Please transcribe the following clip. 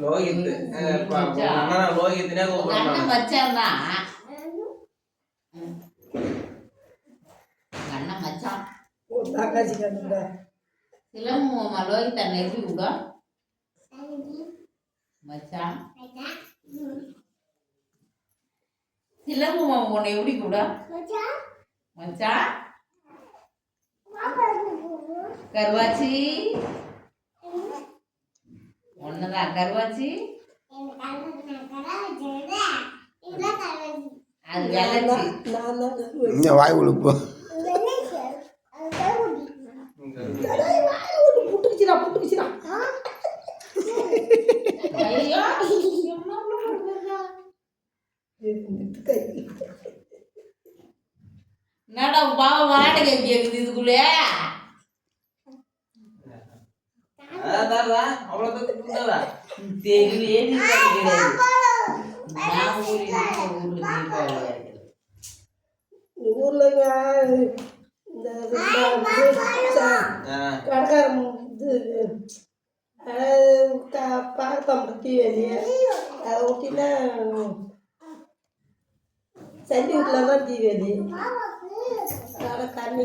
லோகித் அண்ணன் லோகித்னே கூப்பிடுறான். மச்சான் தான் அண்ணன் மச்சான். சிலம்பு லோகித் அண்ணன் எப்படி கூட மச்சான். சிலம்பு உன்னை எப்படி கூட மச்சான். கருவாச்சி ஒண்ணுதான் கருவாச்சி. அது வெள்ளச்சி வாய் உழுப்பு என்னடா பாவ வாடகை கேக்குது இதுக்குள்ளே. ஊர்ல இந்த கடைக்காரம் இது பார்த்தோம் தீவேலி அதை ஒட்டினா சண்டி வீட்டில் தான் தீவேலி அதனால் கண்ணி